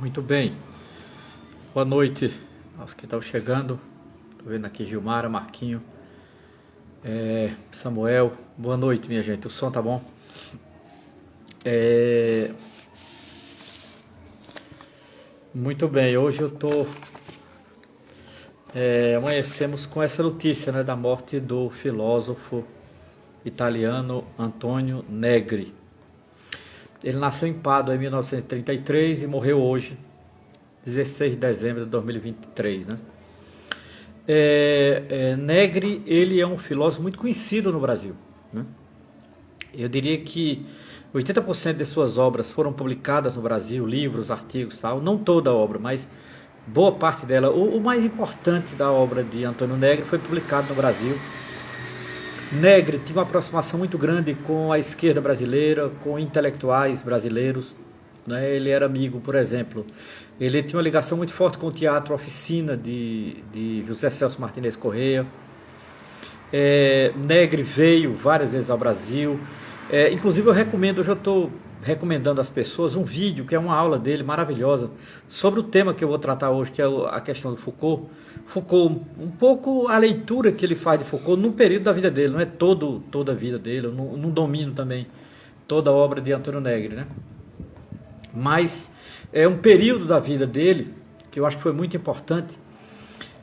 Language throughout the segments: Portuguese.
Muito bem, boa noite aos que estão chegando. Estou vendo aqui Gilmara, Marquinho, Samuel. Boa noite, minha gente, o som tá bom? Muito bem, hoje eu tô amanhecemos com essa notícia, né, da morte do filósofo italiano Antonio Negri. Ele nasceu em Pádua em 1933 e morreu hoje, 16 de dezembro de 2023, né? Negri, ele é um filósofo muito conhecido no Brasil, né? Eu diria que 80% de suas obras foram publicadas no Brasil, livros, artigos, tal. Não toda a obra, mas boa parte dela. O mais importante da obra de Antonio Negri foi publicado no Brasil. Negri tinha uma aproximação muito grande com a esquerda brasileira, com intelectuais brasileiros, né? Ele era amigo, por exemplo, ele tinha uma ligação muito forte com o Teatro Oficina de José Celso Martinez Corrêa. Negri veio várias vezes ao Brasil. Inclusive eu recomendo, hoje eu estou recomendando às pessoas um vídeo que é uma aula dele maravilhosa sobre o tema que eu vou tratar hoje, que é a questão do Foucault. Foucault, um pouco a leitura que ele faz de Foucault num período da vida dele, não é toda a vida dele, eu não domino também toda a obra de Antonio Negri, né? Mas é um período da vida dele que eu acho que foi muito importante.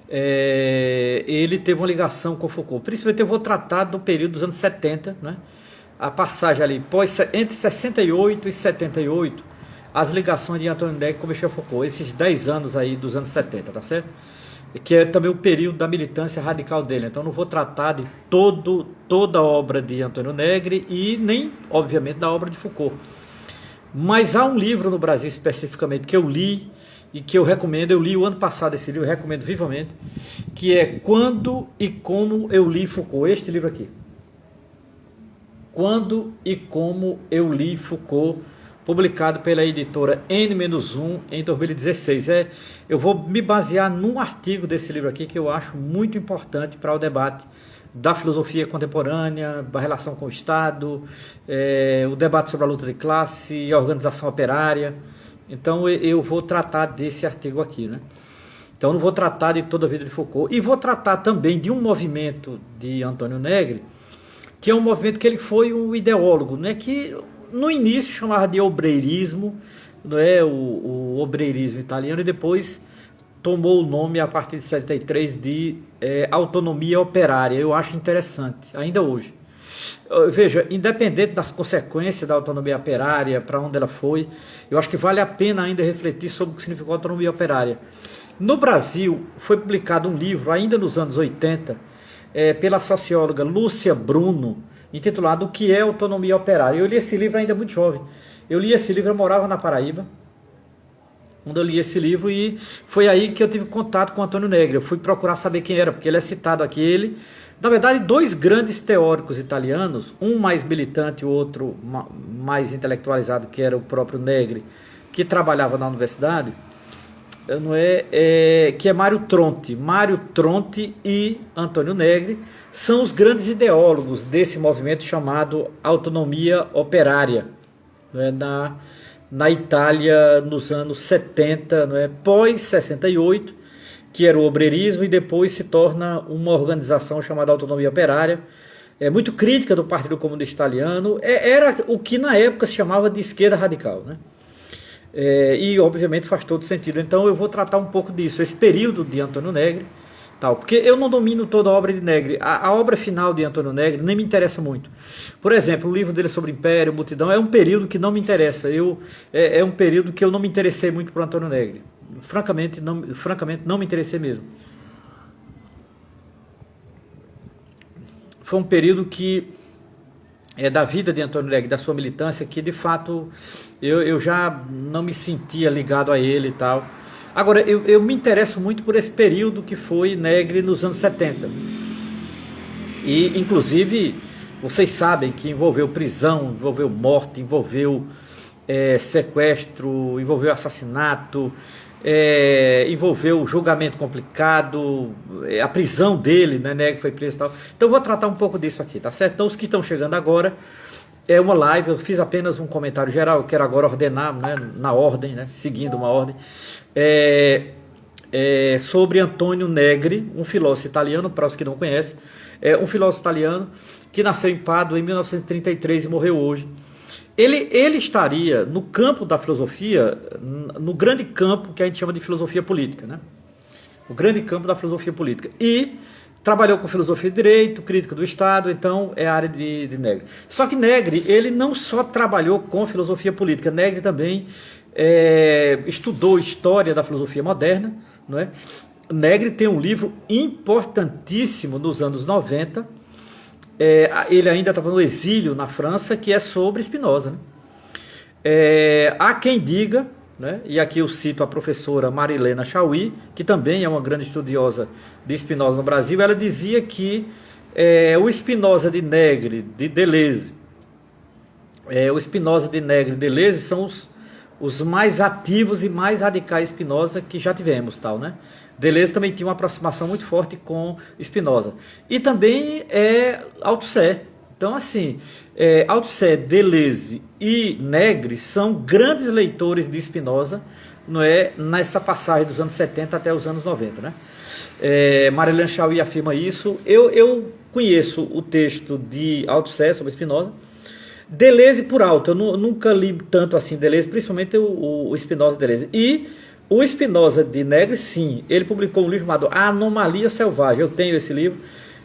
Ele teve uma ligação com Foucault, principalmente eu vou tratar do período dos anos 70, né? A passagem ali, entre 68 e 78, as ligações de Antonio Negri com Michel Foucault, esses 10 anos aí dos anos 70, tá certo? Que é também o período da militância radical dele. Então não vou tratar de toda a obra de Antonio Negri e nem, obviamente, da obra de Foucault. Mas há um livro no Brasil especificamente que eu li e que eu recomendo, eu li o ano passado esse livro, eu recomendo vivamente, que é Quando e Como Eu Li Foucault, este livro aqui. Quando e Como Eu Li Foucault, publicado pela editora N-1 em 2016. Eu vou me basear num artigo desse livro aqui que eu acho muito importante para o debate da filosofia contemporânea, da relação com o Estado, o debate sobre a luta de classe e a organização operária. Então eu vou tratar desse artigo aqui, né? Então não vou tratar de toda a vida de Foucault, e vou tratar também de um movimento de Antonio Negri, que é um movimento que ele foi um ideólogo, né, que no início chamava de obreirismo, não é, o obreirismo italiano, e depois tomou o nome a partir de 73 de autonomia operária. Eu acho interessante, ainda hoje. Veja, independente das consequências da autonomia operária, para onde ela foi, eu acho que vale a pena ainda refletir sobre o que significou a autonomia operária. No Brasil, foi publicado um livro, ainda nos anos 80, pela socióloga Lúcia Bruno, intitulado O que é Autonomia Operária. Eu li esse livro ainda muito jovem. Eu li esse livro, eu morava na Paraíba, quando eu li esse livro, e foi aí que eu tive contato com Antonio Negri. Eu fui procurar saber quem era, porque ele é citado aqui. Na verdade, dois grandes teóricos italianos, um mais militante e o outro mais intelectualizado, que era o próprio Negri, que trabalhava na universidade, que é Mário Tronti. Mário Tronti e Antonio Negri são os grandes ideólogos desse movimento chamado autonomia operária, na Itália nos anos 70, pós-68, que era o obreirismo, e depois se torna uma organização chamada autonomia operária, muito crítica do Partido Comunista Italiano. Era o que na época se chamava de esquerda radical, né? E obviamente faz todo sentido. Então eu vou tratar um pouco disso, esse período de Antonio Negri, tal, porque eu não domino toda a obra de Negri. A obra final de Antonio Negri nem me interessa muito. Por exemplo, o livro dele sobre Império, Multidão, é um período que não me interessa. É um período que eu não me interessei muito por Antonio Negri. Francamente não me interessei mesmo. Foi um período que da vida de Antonio Negri, da sua militância, que de fato eu já não me sentia ligado a ele e tal. Agora, eu me interesso muito por esse período que foi Negri nos anos 70. E, inclusive, vocês sabem que envolveu prisão, envolveu morte, envolveu sequestro, envolveu assassinato, envolveu julgamento complicado, a prisão dele, né? Negri foi preso e tal. Então eu vou tratar um pouco disso aqui, tá certo? Então os que estão chegando agora, é uma live, eu fiz apenas um comentário geral, eu quero agora ordenar, né, na ordem, né, seguindo uma ordem, sobre Antonio Negri, um filósofo italiano, para os que não conhecem, um filósofo italiano que nasceu em Pádua em 1933 e morreu hoje. Ele estaria no campo da filosofia, no grande campo que a gente chama de filosofia política, né? O grande campo da filosofia política. E trabalhou com filosofia de direito, crítica do Estado, então é a área de Negri. Só que Negri, ele não só trabalhou com filosofia política, Negri também estudou história da filosofia moderna, não é? Negri tem um livro importantíssimo nos anos 90, ele ainda estava no exílio na França, que é sobre Spinoza, né? Há quem diga, né, e aqui eu cito a professora Marilena Chauí, que também é uma grande estudiosa de Spinoza no Brasil, ela dizia que o Spinoza de Negri, de Deleuze, são os mais ativos e mais radicais Spinoza que já tivemos, tal, né? Deleuze também tinha uma aproximação muito forte com Spinoza. E também Althusser. Então, assim, Althusser, Deleuze e Negri são grandes leitores de Spinoza, não é, nessa passagem dos anos 70 até os anos 90, né? Marilyn Chauí afirma isso. Eu conheço o texto de Althusser sobre Spinoza. Deleuze por alto, eu nunca li tanto assim Deleuze, principalmente o Spinoza de Deleuze. E o Spinoza de Negri, sim, ele publicou um livro chamado A Anomalia Selvagem. Eu tenho esse livro.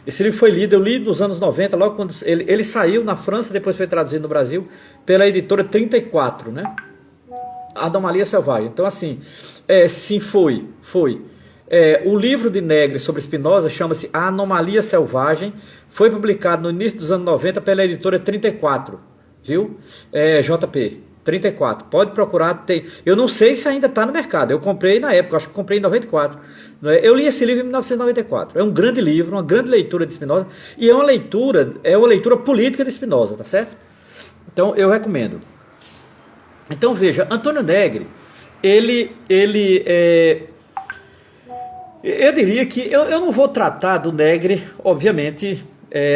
Esse livro foi lido, eu li nos anos 90, logo quando ele saiu na França, depois foi traduzido no Brasil pela editora 34, né? A Anomalia Selvagem. Então, assim, sim, foi. O livro de Negri sobre Spinoza chama-se A Anomalia Selvagem, foi publicado no início dos anos 90 pela editora 34, viu? JP. 34, pode procurar, eu não sei se ainda está no mercado, eu comprei na época, acho que comprei em 94, eu li esse livro em 1994, é um grande livro, uma grande leitura de Spinoza, e é uma leitura política de Spinoza, tá certo? Então eu recomendo. Então veja, Antonio Negri, eu diria que, eu não vou tratar do Negri, obviamente.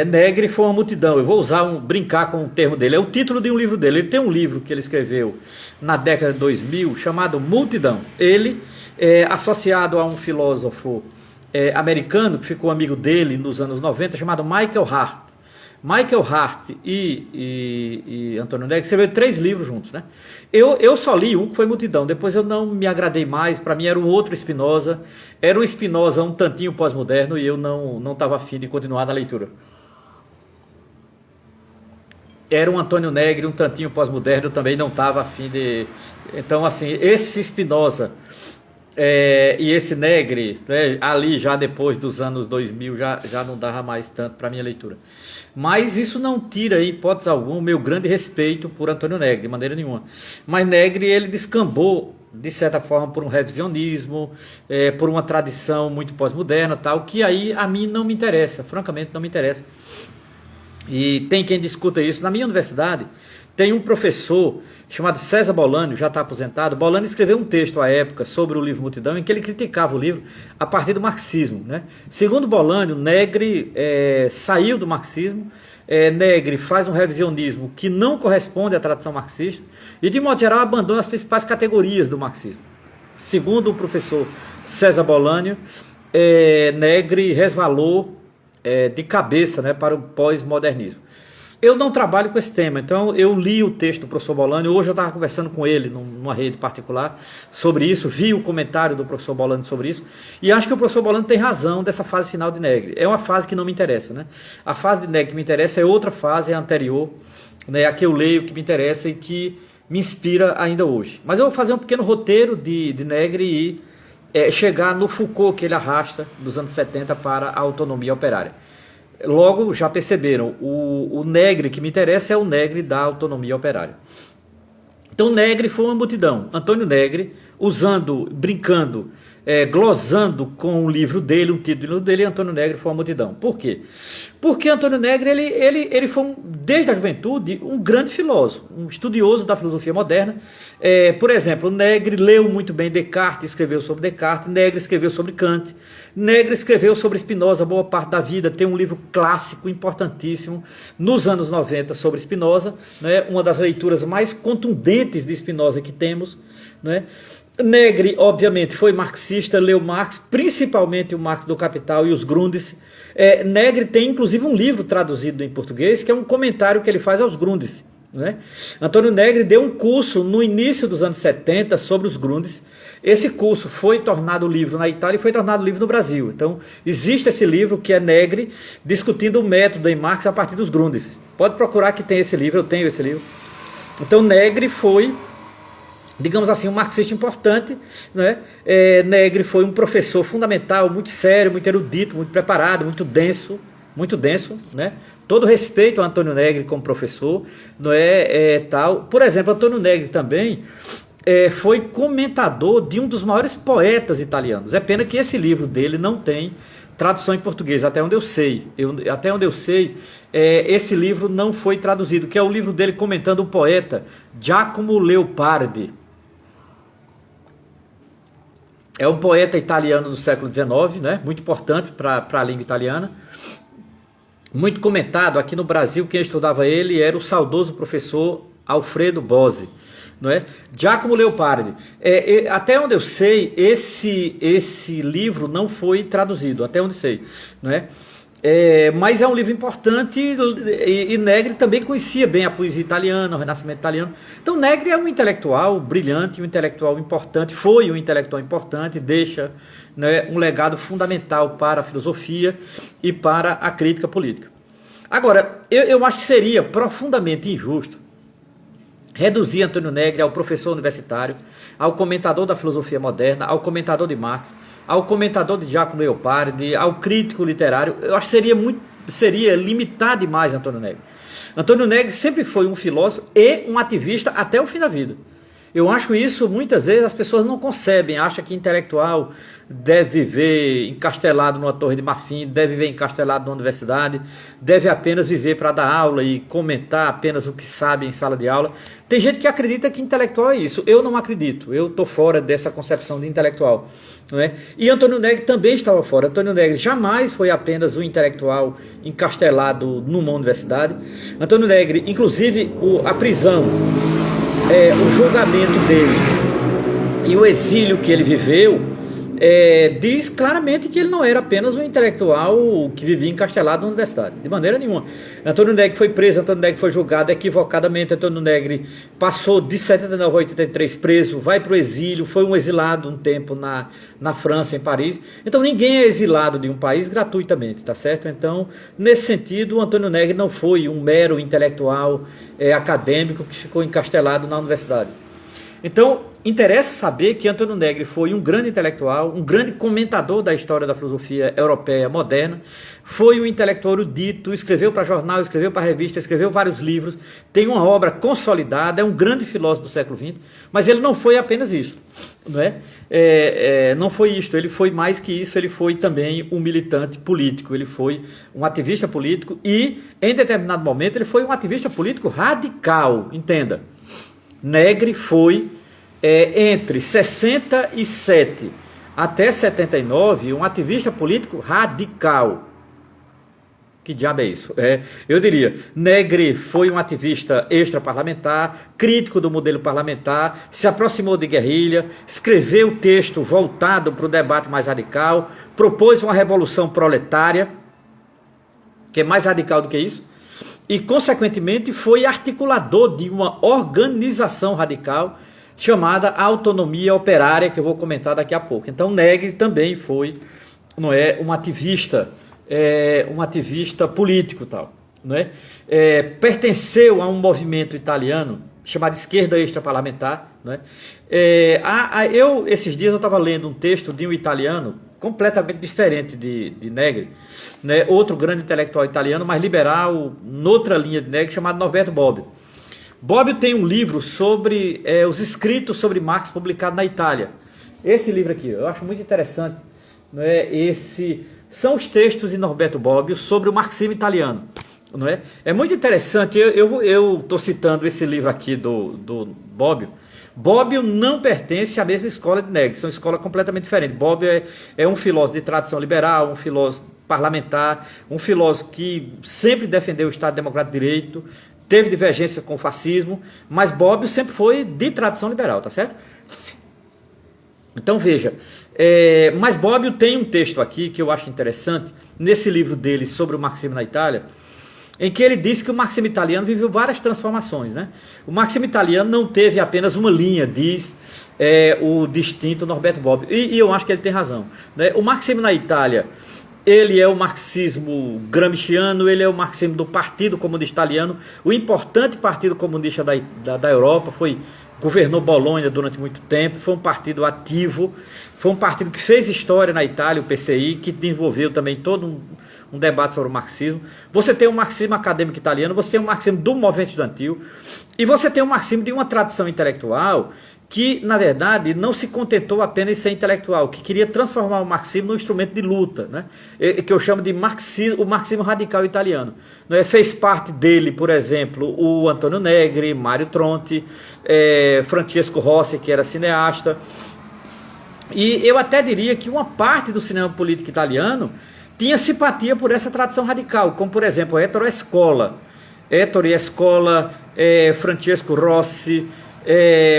Negri foi uma multidão, eu vou brincar com o termo dele, é o título de um livro dele. Ele tem um livro que ele escreveu na década de 2000 chamado Multidão. Ele é associado a um filósofo americano que ficou amigo dele nos anos 90 chamado Michael Hart. Michael Hart e Antonio Negri escreveram 3 livros juntos, né? Eu só li um, que foi Multidão, depois eu não me agradei mais, para mim era um outro Spinoza, era um Spinoza um tantinho pós-moderno e eu não estava afim de continuar na leitura. Era um Antonio Negri um tantinho pós-moderno, eu também não estava afim de... Então, assim, esse Spinoza e esse Negri, né, ali já depois dos anos 2000, já não dava mais tanto para minha leitura. Mas isso não tira, em hipótese alguma, o meu grande respeito por Antonio Negri, de maneira nenhuma. Mas Negri, ele descambou, de certa forma, por um revisionismo, por uma tradição muito pós-moderna, tal, que aí a mim não me interessa, francamente não me interessa. E tem quem discuta isso. Na minha universidade, tem um professor chamado César Bolanho, já está aposentado. Bolanho escreveu um texto à época sobre o livro Multidão, em que ele criticava o livro a partir do marxismo, né? Segundo Bolanho, Negri saiu do marxismo, Negri faz um revisionismo que não corresponde à tradição marxista e, de modo geral, abandona as principais categorias do marxismo. Segundo o professor César Bolanho, Negri resvalou de cabeça, né, para o pós-modernismo. Eu não trabalho com esse tema, então eu li o texto do professor Bolanho. Hoje eu estava conversando com ele numa rede particular sobre isso, vi o comentário do professor Bolanho sobre isso, e acho que o professor Bolanho tem razão dessa fase final de Negri. É uma fase que não me interessa, né? A fase de Negri que me interessa é outra fase, é anterior, né, a que eu leio, que me interessa e que me inspira ainda hoje. Mas eu vou fazer um pequeno roteiro de Negri e chegar no Foucault que ele arrasta dos anos 70 para a autonomia operária. Logo, já perceberam, o Negri que me interessa é o Negri da autonomia operária. Então, Negri foi uma multidão. Antonio Negri, brincando glosando com o livro dele, um título dele, Antônio Negri foi uma multidão. Por quê? Porque Antônio Negri, ele foi, desde a juventude, um grande filósofo, um estudioso da filosofia moderna. Por exemplo, Negri leu muito bem Descartes, escreveu sobre Descartes, Negri escreveu sobre Kant, Negri escreveu sobre Spinoza boa parte da vida, tem um livro clássico, importantíssimo, nos anos 90, sobre Spinoza, né, uma das leituras mais contundentes de Spinoza que temos, né. Negri, obviamente, foi marxista, leu Marx, principalmente o Marx do Capital e os Grundrisse. Negri tem, inclusive, um livro traduzido em português, que é um comentário que ele faz aos Grundrisse, né? Antônio Negri deu um curso no início dos anos 70 sobre os Grundrisse. Esse curso foi tornado livro na Itália e foi tornado livro no Brasil. Então, existe esse livro que é Negri, discutindo o método em Marx a partir dos Grundrisse. Pode procurar que tem esse livro, eu tenho esse livro. Então, Negri foi, digamos assim, um marxista importante, né? Negri foi um professor fundamental, muito sério, muito erudito, muito preparado, muito denso, né? Todo respeito ao Antônio Negri como professor, não tal. Por exemplo, Antônio Negri também foi comentador de um dos maiores poetas italianos. É pena que esse livro dele não tem tradução em português, até onde eu sei. Esse livro não foi traduzido, que é o livro dele comentando o poeta Giacomo Leopardi. É um poeta italiano do século XIX, né? Muito importante para a língua italiana. Muito comentado aqui no Brasil. Quem estudava ele era o saudoso professor Alfredo Bose, não é? Giacomo Leopardi. Até onde eu sei, esse livro não foi traduzido, até onde sei, não é? Mas é um livro importante e Negri também conhecia bem a poesia italiana, o Renascimento italiano. Então Negri é um intelectual brilhante, um intelectual importante, foi um intelectual importante, deixa, né, um legado fundamental para a filosofia e para a crítica política. Agora, eu acho que seria profundamente injusto reduzir Antônio Negri ao professor universitário, ao comentador da filosofia moderna, ao comentador de Marx, ao comentador de Giacomo Leopardi, ao crítico literário. Eu acho que seria limitar demais Antônio Negri. Antônio Negri sempre foi um filósofo e um ativista até o fim da vida. Eu acho isso, muitas vezes, as pessoas não concebem, acham que intelectual deve viver encastelado numa torre de marfim, deve viver encastelado numa universidade, deve apenas viver para dar aula e comentar apenas o que sabe em sala de aula. Tem gente que acredita que intelectual é isso. Eu não acredito, eu estou fora dessa concepção de intelectual, não é? E Antônio Negri também estava fora. Antônio Negri jamais foi apenas um intelectual encastelado numa universidade. Antônio Negri, inclusive a prisão, o julgamento dele e o exílio que ele viveu, diz claramente que ele não era apenas um intelectual que vivia encastelado na universidade, de maneira nenhuma. Antônio Negri foi preso, Antônio Negri foi julgado equivocadamente, Antônio Negri passou de 79 a 83 preso, vai para o exílio, foi um exilado um tempo na França, em Paris. Então ninguém é exilado de um país gratuitamente, tá certo? Então, nesse sentido, o Antônio Negri não foi um mero intelectual acadêmico que ficou encastelado na universidade. Então, interessa saber que Antônio Negri foi um grande intelectual, um grande comentador da história da filosofia europeia moderna, foi um intelectual erudito, escreveu para jornal, escreveu para revista, escreveu vários livros, tem uma obra consolidada, é um grande filósofo do século XX, mas ele não foi apenas isso, não é? Não foi isto, ele foi mais que isso, ele foi também um militante político, ele foi um ativista político e, em determinado momento, ele foi um ativista político radical, entenda. Negri foi, entre 67 até 79, um ativista político radical. Que diabo é isso? Eu diria, Negri foi um ativista extraparlamentar, crítico do modelo parlamentar, se aproximou de guerrilha, escreveu texto voltado para o debate mais radical, propôs uma revolução proletária, que é mais radical do que isso, e, consequentemente, foi articulador de uma organização radical chamada Autonomia Operária, que eu vou comentar daqui a pouco. Então, Negri também foi, não é, um ativista político, tal, não é? Pertenceu a um movimento italiano chamado Esquerda Extraparlamentar, não é? Esses dias eu estava lendo um texto de um italiano completamente diferente de Negri, né? Outro grande intelectual italiano, mais liberal, noutra linha de Negri, chamado Norberto Bobbio. Bobbio tem um livro sobre os escritos sobre Marx publicado na Itália, esse livro aqui, eu acho muito interessante, não é? São os textos de Norberto Bobbio sobre o marxismo italiano, não é? É muito interessante, eu estou citando esse livro aqui do Bobbio. Bobbio não pertence à mesma escola de Negri, são escolas completamente diferentes. Bobbio é um filósofo de tradição liberal, um filósofo parlamentar, um filósofo que sempre defendeu o Estado Democrático de Direito, teve divergência com o fascismo, mas Bobbio sempre foi de tradição liberal, tá certo? Então veja, mas Bobbio tem um texto aqui que eu acho interessante, nesse livro dele sobre o marxismo na Itália, em que ele diz que o marxismo italiano viveu várias transformações, né? O marxismo italiano não teve apenas uma linha, diz o distinto Norberto Bobbio, e eu acho que ele tem razão, né? O marxismo na Itália, ele é o marxismo gramsciano, ele é o marxismo do Partido Comunista Italiano, o importante Partido Comunista da Europa, governou Bolonha durante muito tempo, foi um partido ativo, foi um partido que fez história na Itália, o PCI, que desenvolveu também todo um debate sobre o marxismo. Você tem o marxismo acadêmico italiano, você tem o marxismo do movimento estudantil, e você tem o marxismo de uma tradição intelectual que, na verdade, não se contentou apenas em ser intelectual, que queria transformar o marxismo num instrumento de luta, né? Que eu chamo de o marxismo radical italiano. Né? Fez parte dele, por exemplo, o Antonio Negri, Mario Tronti, Francesco Rossi, que era cineasta. E eu até diria que uma parte do cinema político italiano tinha simpatia por essa tradição radical, como, por exemplo, Ettore Scola, Francesco Rossi,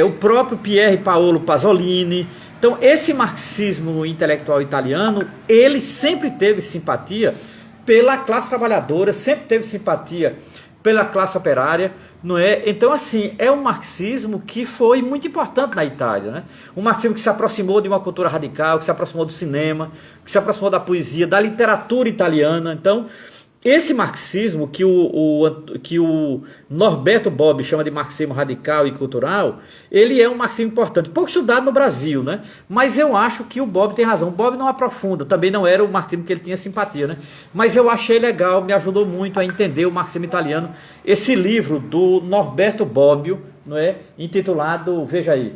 o próprio Pier Paolo Pasolini. Então esse marxismo intelectual italiano, ele sempre teve simpatia pela classe trabalhadora, sempre teve simpatia pela classe operária, não é? Então assim, é um marxismo que foi muito importante na Itália, né? Um marxismo que se aproximou de uma cultura radical, que se aproximou do cinema, que se aproximou da poesia, da literatura italiana. Então esse marxismo que o Norberto Bobbio chama de marxismo radical e cultural, ele é um marxismo importante, pouco estudado no Brasil, né? Mas eu acho que o Bobbio tem razão. O Bobbio não aprofunda, também não era o marxismo que ele tinha simpatia, né? Mas eu achei legal, me ajudou muito a entender o marxismo italiano, esse livro do Norberto Bobbio, não é? Intitulado, veja aí,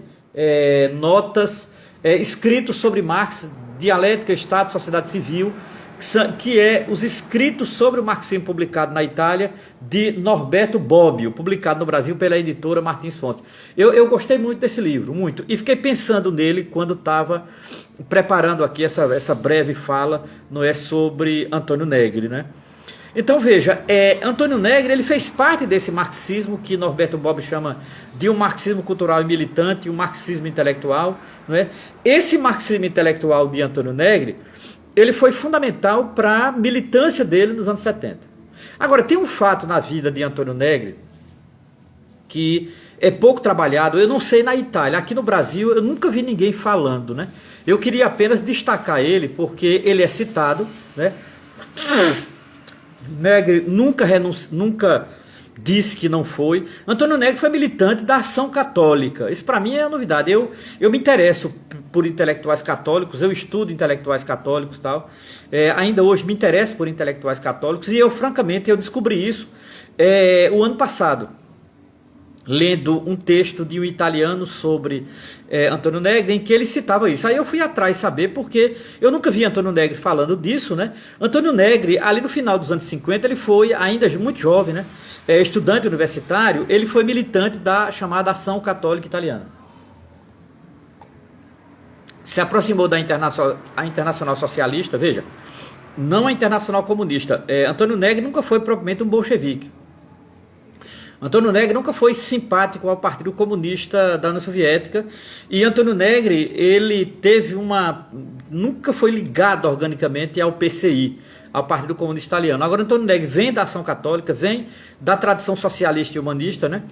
Notas, escritos sobre Marx, Dialética, Estado, Sociedade Civil, que é os escritos sobre o marxismo publicado na Itália, de Norberto Bobbio, publicado no Brasil pela editora Martins Fontes. Eu gostei muito desse livro, muito, e fiquei pensando nele quando estava preparando aqui essa breve fala, não é, sobre Antonio Negri, né? Então veja, Antonio Negri, ele fez parte desse marxismo que Norberto Bobbio chama de um marxismo cultural e militante, um marxismo intelectual, não é? Esse marxismo intelectual de Antonio Negri, ele foi fundamental para a militância dele nos anos 70. Agora, tem um fato na vida de Antonio Negri que é pouco trabalhado, eu não sei na Itália, aqui no Brasil eu nunca vi ninguém falando, né? Eu queria apenas destacar ele porque ele é citado, né? Negri nunca disse que não foi. Antonio Negri foi militante da Ação Católica. Isso para mim é uma novidade. Eu me interesso por intelectuais católicos, eu estudo intelectuais católicos e tal. Ainda hoje me interesso por intelectuais católicos e francamente, eu descobri isso o ano passado, lendo um texto de um italiano sobre Antonio Negri, em que ele citava isso. Aí eu fui atrás saber, porque eu nunca vi Antonio Negri falando disso, né? Antonio Negri, ali no final dos anos 50, ele foi, ainda muito jovem, né? Estudante universitário, ele foi militante da chamada Ação Católica Italiana. Se aproximou da Internacional Socialista, veja, não a Internacional Comunista. Antonio Negri nunca foi propriamente um bolchevique. Antonio Negri nunca foi simpático ao Partido Comunista da União Soviética, e Antonio Negri, ele nunca foi ligado organicamente ao PCI, ao Partido Comunista Italiano. Agora, Antonio Negri vem da Ação Católica, vem da tradição socialista e humanista, né?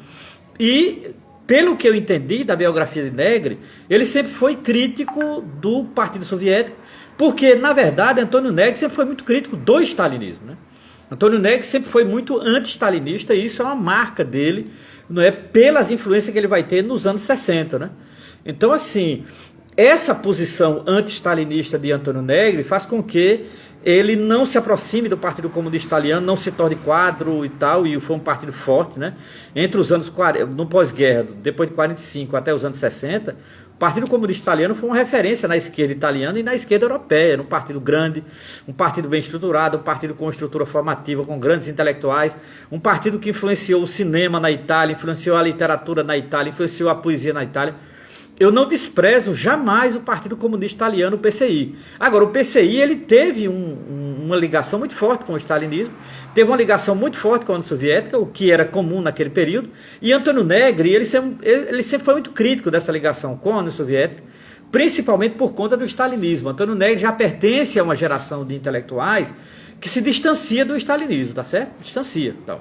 E, pelo que eu entendi da biografia de Negri, ele sempre foi crítico do Partido Soviético, porque, na verdade, Antonio Negri sempre foi muito crítico do stalinismo, né? Antonio Negri sempre foi muito anti-stalinista, e isso é uma marca dele, não é, pelas influências que ele vai ter nos anos 60, né? Então, assim, essa posição anti-stalinista de Antonio Negri faz com que ele não se aproxime do Partido Comunista Italiano, não se torne quadro e tal, e foi um partido forte, né? Entre os anos 40, no pós-guerra, depois de 45 até os anos 60, O Partido Comunista Italiano foi uma referência na esquerda italiana e na esquerda europeia, um partido grande, um partido bem estruturado, um partido com estrutura formativa, com grandes intelectuais, um partido que influenciou o cinema na Itália, influenciou a literatura na Itália, influenciou a poesia na Itália. Eu não desprezo jamais o Partido Comunista Italiano, o PCI. Agora, o PCI ele teve uma ligação muito forte com o stalinismo, teve uma ligação muito forte com a União Soviética, o que era comum naquele período, e Antônio Negri ele sempre foi muito crítico dessa ligação com a União Soviética, principalmente por conta do stalinismo. Antônio Negri já pertence a uma geração de intelectuais que se distancia do stalinismo, tá certo? Distancia. Então.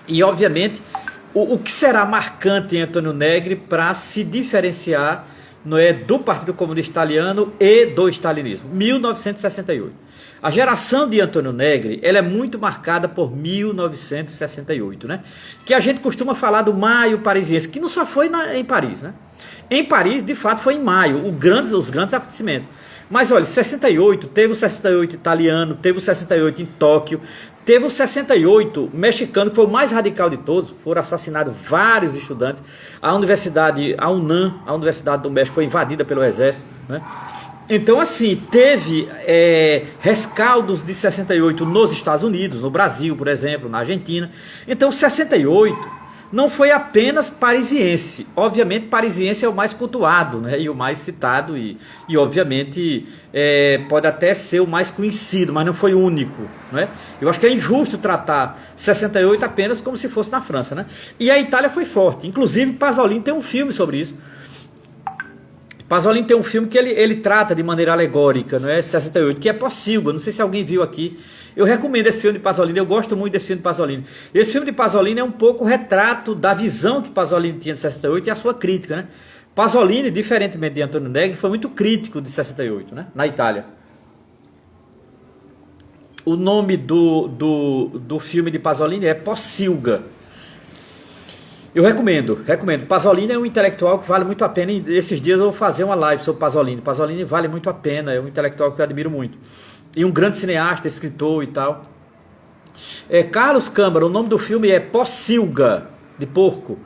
E, obviamente, o que será marcante em Antônio Negri para se diferenciar, não é, do Partido Comunista Italiano e do stalinismo? 1968. A geração de Antônio Negri, ela é muito marcada por 1968, né? Que a gente costuma falar do maio parisiense, que não só foi em Paris, né? Em Paris, de fato, foi em maio, os grandes acontecimentos. Mas olha, 68, teve o 68 italiano, teve o 68 em Tóquio, teve o 68 mexicano, que foi o mais radical de todos, foram assassinados vários estudantes, a UNAM, a Universidade do México, foi invadida pelo exército, né? Então, assim, teve rescaldos de 68 nos Estados Unidos, no Brasil, por exemplo, na Argentina. Então, 68 não foi apenas parisiense. Obviamente, parisiense é o mais cultuado, né? E o mais citado, e obviamente, pode até ser o mais conhecido, mas não foi único, né? Eu acho que é injusto tratar 68 apenas como se fosse na França, né? E a Itália foi forte. Inclusive, Pasolini tem um filme sobre isso. Pasolini tem um filme que ele trata de maneira alegórica, não é? 68, que é Pocilga. Não sei se alguém viu aqui. Eu recomendo esse filme de Pasolini, eu gosto muito desse filme de Pasolini. Esse filme de Pasolini é um pouco o retrato da visão que Pasolini tinha de 68 e a sua crítica, né? Pasolini, diferentemente de Antônio Negri, foi muito crítico de 68, né? Na Itália. O nome do filme de Pasolini é Pocilga. Eu recomendo. Pasolini é um intelectual que vale muito a pena. E esses dias eu vou fazer uma live sobre Pasolini. Pasolini vale muito a pena, é um intelectual que eu admiro muito. E um grande cineasta, escritor e tal. Carlos Câmara, o nome do filme é Pocilga, de porco.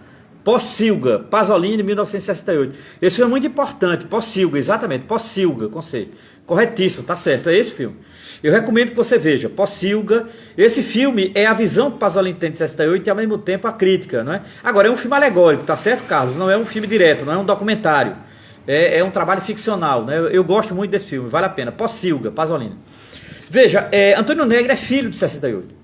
Pocilga, Pasolini, 1968. Esse filme é muito importante, Pocilga, exatamente, Pocilga, com C. Corretíssimo, tá certo, é esse filme. Eu recomendo que você veja, Pocilga. Esse filme é a visão que Pasolini tem de 68 e ao mesmo tempo a crítica, não é? Agora, é um filme alegórico, tá certo, Carlos? Não é um filme direto, não é um documentário. É um trabalho ficcional, né? Eu gosto muito desse filme, vale a pena. Pocilga, Pasolini. Veja, Antônio Negri é filho de 68.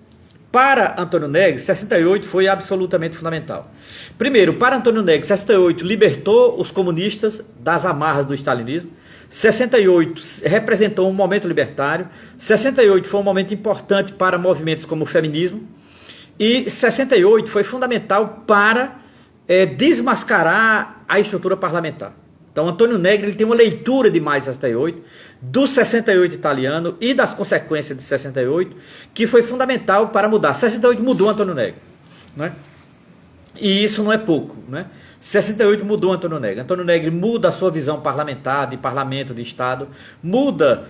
Para Antônio Negri, 68 foi absolutamente fundamental. Primeiro, para Antônio Negri, 68 libertou os comunistas das amarras do stalinismo. 68 representou um momento libertário. 68 foi um momento importante para movimentos como o feminismo. E 68 foi fundamental para desmascarar a estrutura parlamentar. Então, Antônio Negri ele tem uma leitura de maio de 68, do 68 italiano e das consequências de 68, que foi fundamental para mudar. 68 mudou Antônio Negri, né? E isso não é pouco, né? 68 mudou Antônio Negri. Antônio Negri muda a sua visão parlamentar, de parlamento, de Estado, muda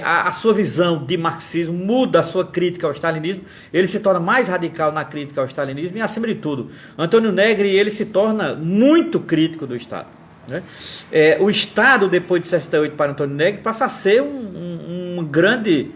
a sua visão de marxismo, muda a sua crítica ao stalinismo, ele se torna mais radical na crítica ao stalinismo e, acima de tudo, Antônio Negri ele se torna muito crítico do Estado. Né? O Estado, depois de 68 para Antônio Negri, passa a ser um grande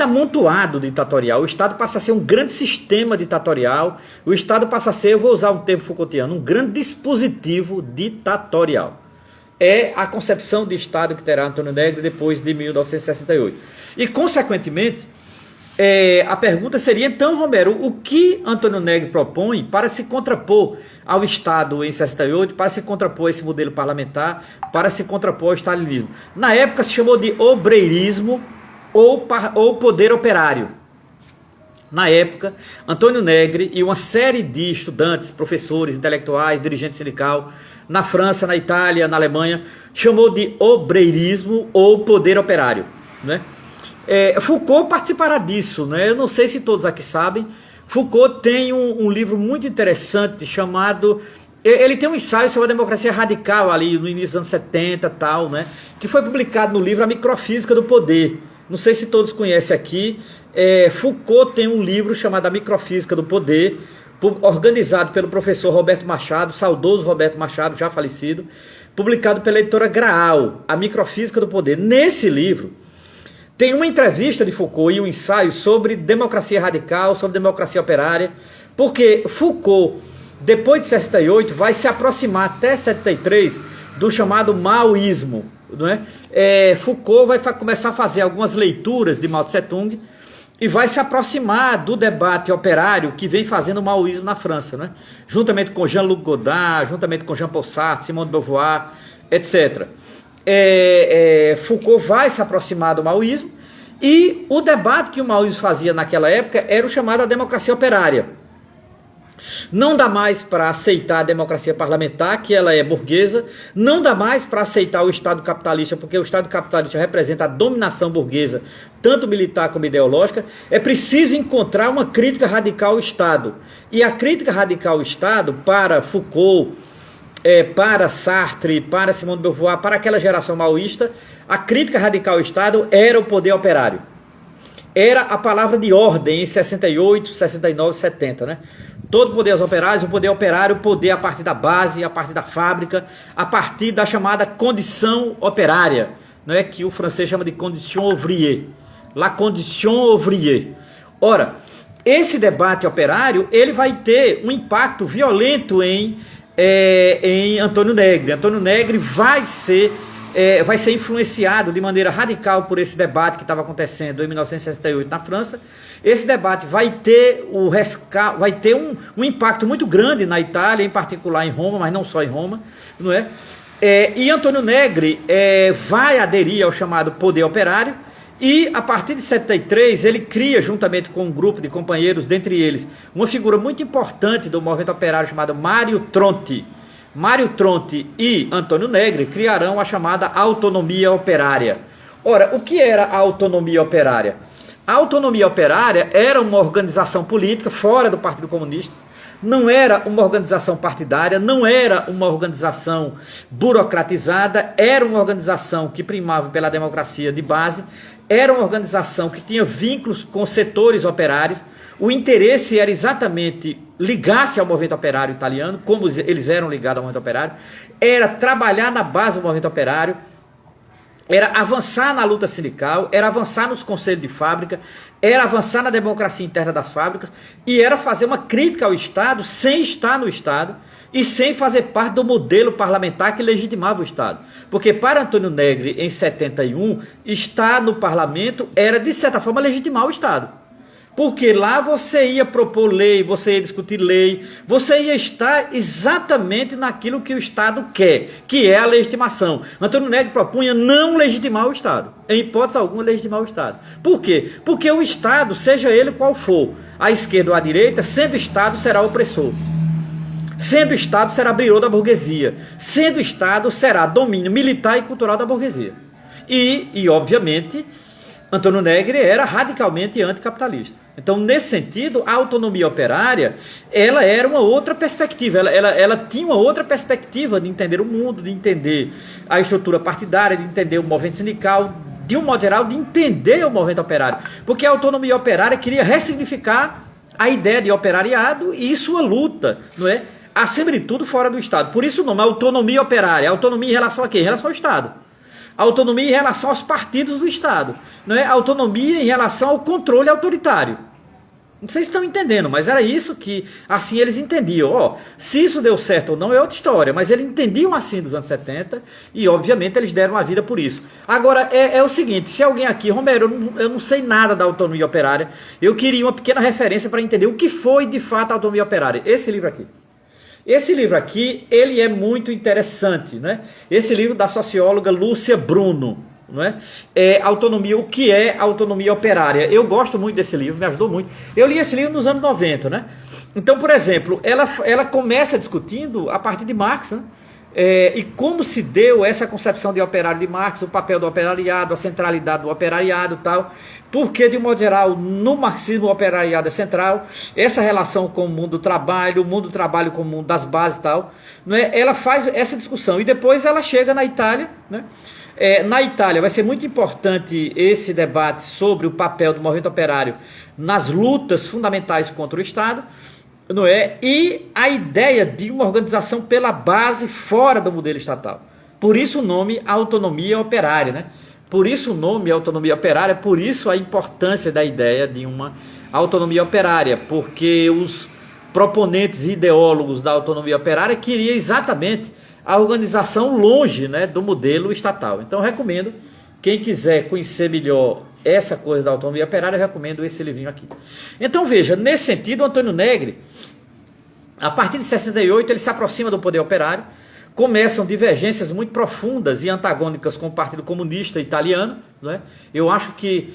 amontoado ditatorial. O Estado passa a ser um grande sistema ditatorial. O Estado passa a ser, eu vou usar um termo Foucaultiano, um grande dispositivo ditatorial. É a concepção de Estado que terá Antônio Negri depois de 1968. E, consequentemente, a pergunta seria, então, Romero, o que Antônio Negri propõe para se contrapor ao Estado em 68, para se contrapor a esse modelo parlamentar, para se contrapor ao stalinismo? Na época se chamou de obreirismo ou poder operário. Na época, Antônio Negri e uma série de estudantes, professores, intelectuais, dirigentes sindical, na França, na Itália, na Alemanha, chamou de obreirismo ou poder operário, né? Foucault participará disso, né? Eu não sei se todos aqui sabem. Foucault tem um livro muito interessante chamado... Ele tem um ensaio sobre a democracia radical ali no início dos anos 70 tal, né? Que foi publicado no livro A Microfísica do Poder. Não sei se todos conhecem aqui. Foucault tem um livro chamado A Microfísica do Poder, organizado pelo professor Roberto Machado, saudoso Roberto Machado, já falecido, publicado pela editora Graal, A Microfísica do Poder. Nesse livro, tem uma entrevista de Foucault e um ensaio sobre democracia radical, sobre democracia operária, porque Foucault, depois de 68, vai se aproximar até 73 do chamado maoísmo, não é? Foucault vai começar a fazer algumas leituras de Mao Tse Tung e vai se aproximar do debate operário que vem fazendo o maoísmo na França, né? Juntamente com Jean-Luc Godard, juntamente com Jean-Paul Sartre, Simone de Beauvoir, etc. Foucault vai se aproximar do maoísmo e o debate que o maoísmo fazia naquela época era o chamado a democracia operária. Não dá mais para aceitar a democracia parlamentar, que ela é burguesa, não dá mais para aceitar o Estado capitalista, porque o Estado capitalista representa a dominação burguesa, tanto militar como ideológica. É preciso encontrar uma crítica radical ao Estado. E a crítica radical ao Estado, para Foucault, para Sartre, para Simone de Beauvoir, para aquela geração maoísta, a crítica radical ao Estado era o poder operário. Era a palavra de ordem em 68, 69, 70, né? Todo poder aos operários, o poder operário, o poder a partir da base, a partir da fábrica, a partir da chamada condição operária, não é, que o francês chama de condition ouvrier, la condition ouvrier. Ora, esse debate operário, ele vai ter um impacto violento em Antônio Negri. Antônio Negri vai ser influenciado de maneira radical por esse debate que estava acontecendo em 1968 na França. Esse debate vai ter um impacto muito grande na Itália, em particular em Roma, mas não só em Roma, não é? E Antônio Negri vai aderir ao chamado poder operário e, a partir de 73, ele cria, juntamente com um grupo de companheiros, dentre eles, uma figura muito importante do movimento operário chamado Mário Tronti. Mário Tronti e Antônio Negri criarão a chamada autonomia operária. Ora, o que era a autonomia operária? A autonomia operária era uma organização política fora do Partido Comunista, não era uma organização partidária, não era uma organização burocratizada, era uma organização que primava pela democracia de base, era uma organização que tinha vínculos com setores operários. O interesse era exatamente ligar-se ao movimento operário italiano, como eles eram ligados ao movimento operário, era trabalhar na base do movimento operário, era avançar na luta sindical, era avançar nos conselhos de fábrica, era avançar na democracia interna das fábricas e era fazer uma crítica ao Estado sem estar no Estado e sem fazer parte do modelo parlamentar que legitimava o Estado. Porque para Antônio Negri, em 71, estar no parlamento era, de certa forma, legitimar o Estado. Porque lá você ia propor lei, você ia discutir lei, você ia estar exatamente naquilo que o Estado quer, que é a legitimação. Antônio Negri propunha não legitimar o Estado, em hipótese alguma legitimar o Estado. Por quê? Porque o Estado, seja ele qual for, à esquerda ou à direita, sendo Estado será opressor. Sendo Estado será abriador da burguesia. Sendo Estado será domínio militar e cultural da burguesia. E obviamente, Antônio Negri era radicalmente anticapitalista. Então, nesse sentido, a autonomia operária, ela era uma outra perspectiva, ela tinha uma outra perspectiva de entender o mundo, de entender a estrutura partidária, de entender o movimento sindical, de um modo geral, de entender o movimento operário. Porque a autonomia operária queria ressignificar a ideia de operariado e sua luta, não é? Acima de tudo, fora do Estado. Por isso o nome, autonomia operária. Autonomia em relação a quê? Em relação ao Estado. Autonomia em relação aos partidos do Estado. Não é? Autonomia em relação ao controle autoritário. Não sei se estão entendendo, mas era isso que, assim, eles entendiam. Se isso deu certo ou não é outra história, mas eles entendiam assim dos anos 70 e, obviamente, eles deram a vida por isso. Agora, é o seguinte, se alguém aqui, Romero, eu não sei nada da autonomia operária, eu queria uma pequena referência para entender o que foi, de fato, a autonomia operária. Esse livro aqui. Esse livro aqui, ele é muito interessante, né? Esse livro da socióloga Lúcia Bruno, não é? Autonomia, o que é autonomia operária? Eu gosto muito desse livro, me ajudou muito. Eu li esse livro nos anos 90, né? Então, por exemplo, ela começa discutindo a partir de Marx, né? E como se deu essa concepção de operário de Marx, o papel do operariado, a centralidade do operariado e tal, porque, de um modo geral, no marxismo o operariado é central, essa relação com o mundo do trabalho com o mundo das bases e tal, né? Ela faz essa discussão e depois ela chega na Itália, né? Na Itália vai ser muito importante esse debate sobre o papel do movimento operário nas lutas fundamentais contra o Estado. não é? E a ideia de uma organização pela base fora do modelo estatal. Por isso o nome autonomia operária, né? Por isso o nome autonomia operária, por isso a importância da ideia de uma autonomia operária, porque os proponentes e ideólogos da autonomia operária queriam exatamente a organização longe, né, do modelo estatal. Então eu recomendo, quem quiser conhecer melhor essa coisa da autonomia operária, eu recomendo esse livrinho aqui. Então veja, nesse sentido, o Antônio Negri, a partir de 68, ele se aproxima do poder operário, começam divergências muito profundas e antagônicas com o Partido Comunista Italiano, né? Eu acho que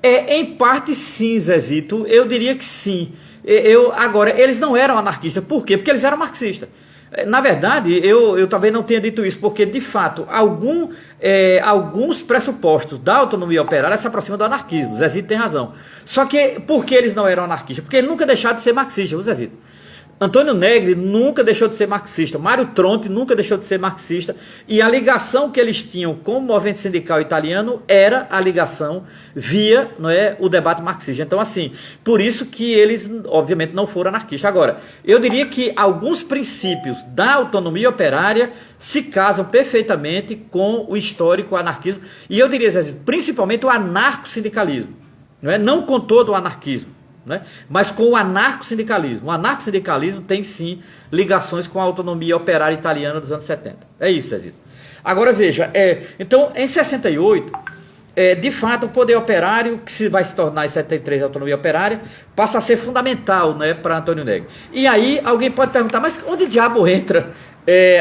em parte sim, Zezito, eu diria que sim. Agora, eles não eram anarquistas, por quê? Porque eles eram marxistas. Na verdade, eu talvez não tenha dito isso, porque de fato, alguns pressupostos da autonomia operária se aproximam do anarquismo. Zezito tem razão. Só que, por que eles não eram anarquistas? Porque eles nunca deixaram de ser marxistas, viu, Zezito? Antônio Negri nunca deixou de ser marxista, Mário Tronti nunca deixou de ser marxista, e a ligação que eles tinham com o movimento sindical italiano era a ligação via, não é, o debate marxista. Então, assim, por isso que eles, obviamente, não foram anarquistas. Agora, eu diria que alguns princípios da autonomia operária se casam perfeitamente com o histórico anarquismo, e eu diria, principalmente o anarco-sindicalismo, não com todo o anarquismo, né? Mas com o anarco-sindicalismo. O anarco-sindicalismo tem sim ligações com a autonomia operária italiana dos anos 70. É isso, Zezito. Agora veja, então em 68, de fato o poder operário, que vai se tornar em 73 a autonomia operária, passa a ser fundamental, né, para Antônio Negri. E aí alguém pode perguntar, mas onde diabo entra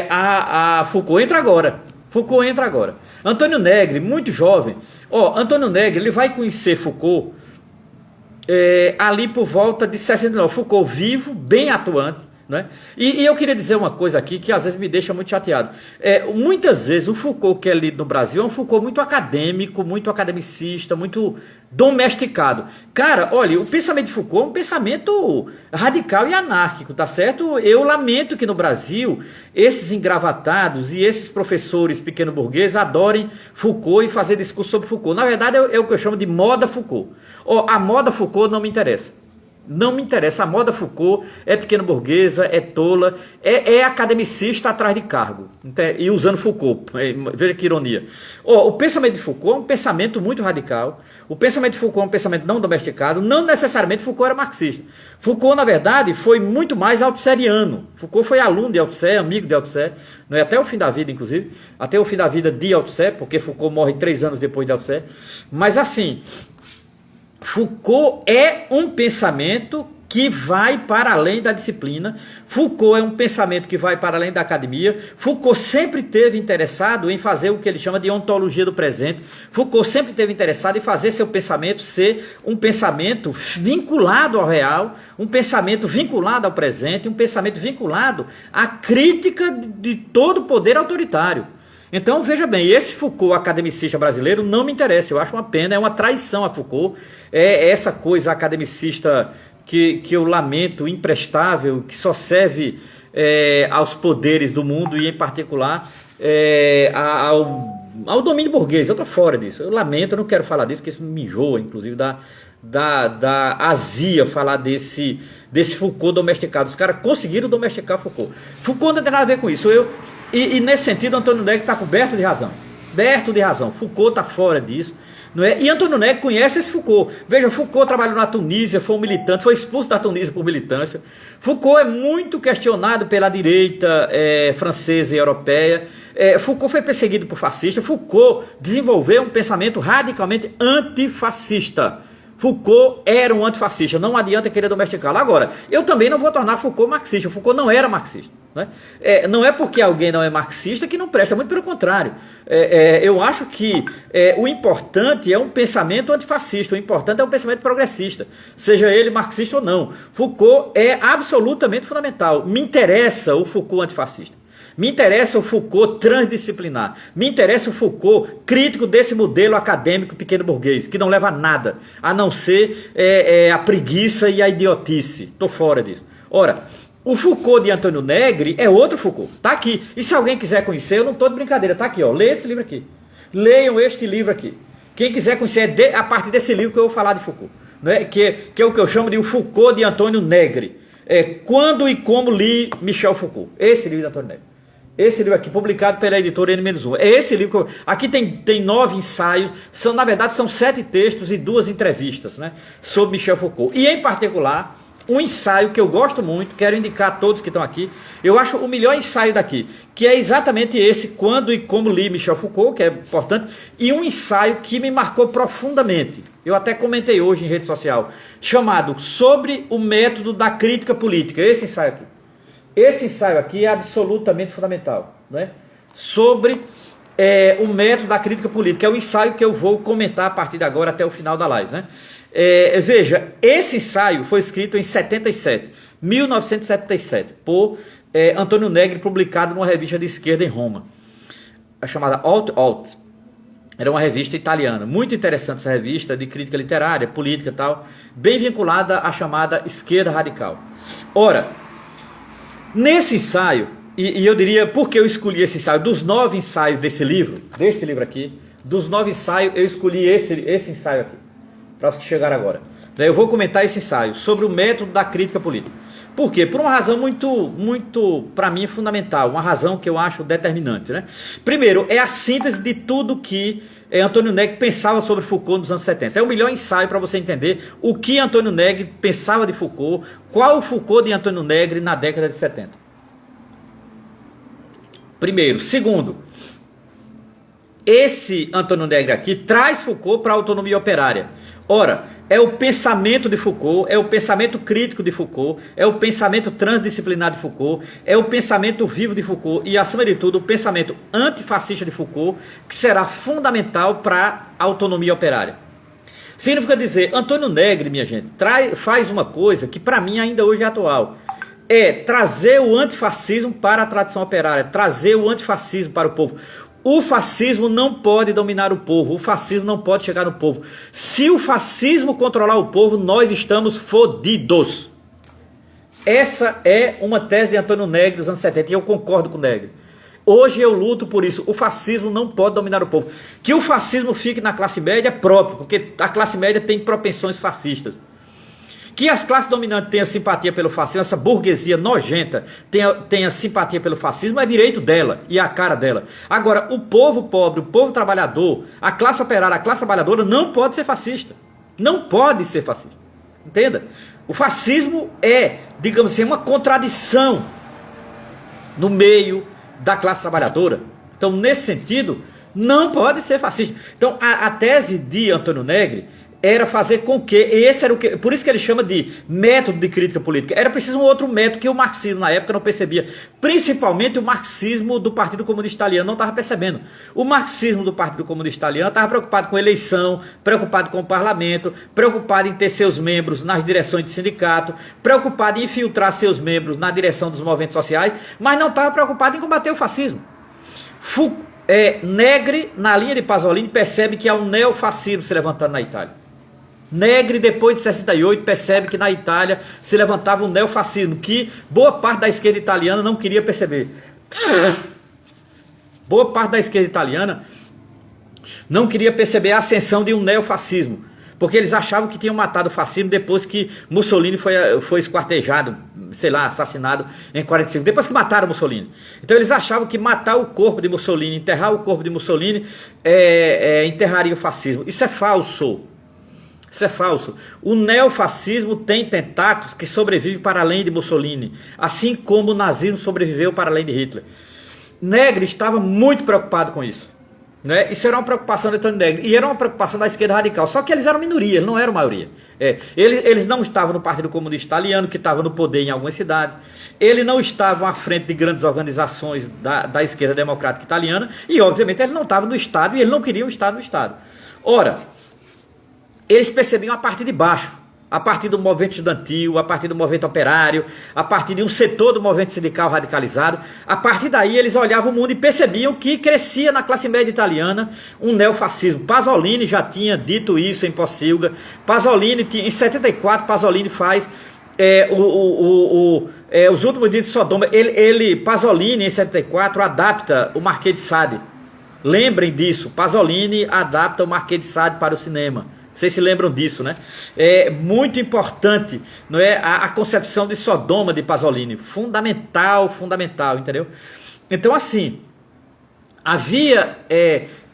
a Foucault? Entra agora. Foucault entra agora. Antônio Negri, muito jovem, Antônio Negri, ele vai conhecer Foucault ali por volta de 69, Foucault vivo, bem atuante, né? E eu queria dizer uma coisa aqui que às vezes me deixa muito chateado. Muitas vezes o Foucault que é lido no Brasil é um Foucault muito acadêmico, muito academicista, muito domesticado. Cara, olha, o pensamento de Foucault é um pensamento radical e anárquico, tá certo? Eu lamento que no Brasil esses engravatados e esses professores pequeno-burgueses adorem Foucault e fazer discurso sobre Foucault. Na verdade é o que eu chamo de moda Foucault. A moda Foucault não me interessa. Não me interessa. A moda Foucault é pequeno-burguesa, é tola, é academicista atrás de cargo. E usando Foucault. Veja que ironia. O pensamento de Foucault é um pensamento muito radical. O pensamento de Foucault é um pensamento não domesticado. Não necessariamente Foucault era marxista. Foucault, na verdade, foi muito mais althusserriano. Foucault foi aluno de Althusser, amigo de Althusser, não é? Até o fim da vida, inclusive. Até o fim da vida de Althusser, porque Foucault morre 3 anos depois de Althusser. Mas assim, Foucault é um pensamento que vai para além da disciplina. Foucault é um pensamento que vai para além da academia. Foucault sempre esteve interessado em fazer o que ele chama de ontologia do presente. Foucault sempre esteve interessado em fazer seu pensamento ser um pensamento vinculado ao real, um pensamento vinculado ao presente, um pensamento vinculado à crítica de todo o poder autoritário. Então, veja bem, esse Foucault academicista brasileiro não me interessa, eu acho uma pena, é uma traição a Foucault, é essa coisa academicista que eu lamento, imprestável, que só serve aos poderes do mundo e, em particular, ao domínio burguês. Eu estou fora disso, eu lamento, eu não quero falar disso, porque isso me enjoa, inclusive, da azia falar desse Foucault domesticado. Os caras conseguiram domesticar Foucault. Foucault não tem nada a ver com isso. E nesse sentido, Antônio Negri está coberto de razão. Coberto de razão. Foucault está fora disso. Não é? E Antônio Negri conhece esse Foucault. Veja, Foucault trabalhou na Tunísia, foi um militante, foi expulso da Tunísia por militância. Foucault é muito questionado pela direita francesa e europeia. Foucault foi perseguido por fascistas. Foucault desenvolveu um pensamento radicalmente antifascista. Foucault era um antifascista, não adianta querer domesticá-lo. Agora, eu também não vou tornar Foucault marxista. Foucault não era marxista. Né? Não é porque alguém não é marxista que não presta, muito pelo contrário. Eu acho que o importante é um pensamento antifascista, o importante é um pensamento progressista, seja ele marxista ou não. Foucault é absolutamente fundamental. Me interessa o Foucault antifascista. Me interessa o Foucault transdisciplinar. Me interessa o Foucault crítico desse modelo acadêmico pequeno burguês, que não leva a nada, a não ser a preguiça e a idiotice. Estou fora disso. Ora, o Foucault de Antônio Negri é outro Foucault. Está aqui. E se alguém quiser conhecer, eu não estou de brincadeira. Está aqui, ó. Leia esse livro aqui. Leiam este livro aqui. Quem quiser conhecer, a partir desse livro que eu vou falar de Foucault. né? Que é o que eu chamo de o Foucault de Antônio Negri. Quando e como li Michel Foucault. Esse livro de Antônio Negri. Esse livro aqui, publicado pela editora N-1. É esse livro que aqui tem 9 ensaios, na verdade são 7 textos e 2 entrevistas, né, sobre Michel Foucault. E em particular, um ensaio que eu gosto muito, quero indicar a todos que estão aqui, eu acho o melhor ensaio daqui, que é exatamente esse, Quando e Como Li Michel Foucault, que é importante, e um ensaio que me marcou profundamente, eu até comentei hoje em rede social, chamado Sobre o Método da Crítica Política, esse ensaio aqui. Esse ensaio aqui é absolutamente fundamental, né? Sobre o método da crítica política. É o ensaio que eu vou comentar a partir de agora até o final da live, né? Veja, esse ensaio foi escrito em 1977, por Antônio Negri, publicado numa revista de esquerda em Roma, chamada Alt. Era uma revista italiana, muito interessante essa revista, de crítica literária, política e tal, bem vinculada à chamada esquerda radical. Ora, nesse ensaio, e eu diria, por que eu escolhi esse ensaio? Dos 9 ensaios desse livro, deste livro aqui, dos 9 ensaios, eu escolhi esse ensaio aqui, para chegar agora. Eu vou comentar esse ensaio sobre o método da crítica política. Por quê? Por uma razão muito para mim, fundamental, uma razão que eu acho determinante, né? Primeiro, é a síntese de tudo que Antônio Negri pensava sobre Foucault nos anos 70. É o melhor ensaio para você entender o que Antônio Negri pensava de Foucault, qual o Foucault de Antônio Negri na década de 70. Primeiro. Segundo, esse Antônio Negri aqui traz Foucault para a autonomia operária. Ora, é o pensamento de Foucault, é o pensamento crítico de Foucault, é o pensamento transdisciplinar de Foucault, é o pensamento vivo de Foucault e, acima de tudo, o pensamento antifascista de Foucault, que será fundamental para a autonomia operária. Significa dizer, Antônio Negri, minha gente, faz uma coisa que para mim ainda hoje é atual, é trazer o antifascismo para a tradição operária, trazer o antifascismo para o povo. O fascismo não pode dominar o povo, o fascismo não pode chegar no povo. Se o fascismo controlar o povo, nós estamos fodidos. Essa é uma tese de Antônio Negri dos anos 70 e eu concordo com o Negri. Hoje eu luto por isso, o fascismo não pode dominar o povo. Que o fascismo fique na classe média é próprio, porque a classe média tem propensões fascistas. Que as classes dominantes tenham simpatia pelo fascismo, essa burguesia nojenta tenha simpatia pelo fascismo, é direito dela e a cara dela. Agora, o povo pobre, o povo trabalhador, a classe operária, a classe trabalhadora não pode ser fascista. Não pode ser fascista. Entenda? O fascismo é, digamos assim, uma contradição no meio da classe trabalhadora. Então, nesse sentido, não pode ser fascista. Então, a tese de Antônio Negri era fazer com que, esse era o que, por isso que ele chama de método de crítica política, era preciso um outro método que o marxismo na época não percebia, principalmente o marxismo do Partido Comunista Italiano não estava percebendo. O marxismo do Partido Comunista Italiano estava preocupado com eleição, preocupado com o parlamento, preocupado em ter seus membros nas direções de sindicato, preocupado em infiltrar seus membros na direção dos movimentos sociais, mas não estava preocupado em combater o fascismo. Negri, na linha de Pasolini, percebe que há um neofascismo se levantando na Itália. Negri, depois de 68, percebe que na Itália se levantava um neofascismo, que boa parte da esquerda italiana não queria perceber. Boa parte da esquerda italiana não queria perceber a ascensão de um neofascismo, porque eles achavam que tinham matado o fascismo depois que Mussolini foi esquartejado, sei lá, assassinado em 45, depois que mataram Mussolini. Então eles achavam que matar o corpo de Mussolini, enterrar o corpo de Mussolini, enterraria o fascismo. Isso é falso. Isso é falso. O neofascismo tem tentáculos que sobrevivem para além de Mussolini, assim como o nazismo sobreviveu para além de Hitler. Negri estava muito preocupado com isso, né? Isso era uma preocupação de Antônio Negri, e era uma preocupação da esquerda radical, só que eles eram minoria, eles não eram maioria. Eles não estavam no Partido Comunista Italiano, que estava no poder em algumas cidades, eles não estavam à frente de grandes organizações da esquerda democrática italiana, e obviamente eles não estavam no Estado, e eles não queriam o Estado no Estado. Ora, eles percebiam a partir de baixo, a partir do movimento estudantil, a partir do movimento operário, a partir de um setor do movimento sindical radicalizado. A partir daí eles olhavam o mundo e percebiam que crescia na classe média italiana um neofascismo. Pasolini já tinha dito isso em Pocilga. Pasolini, em 74, Pasolini faz os últimos dias de Sodoma. Pasolini, em 74, adapta o Marquês de Sade. Lembrem disso, Pasolini adapta o Marquês de Sade para o cinema. Vocês se lembram disso, né? É muito importante, não é? A concepção de Sodoma de Pasolini. Fundamental, fundamental, entendeu? Então, assim, havia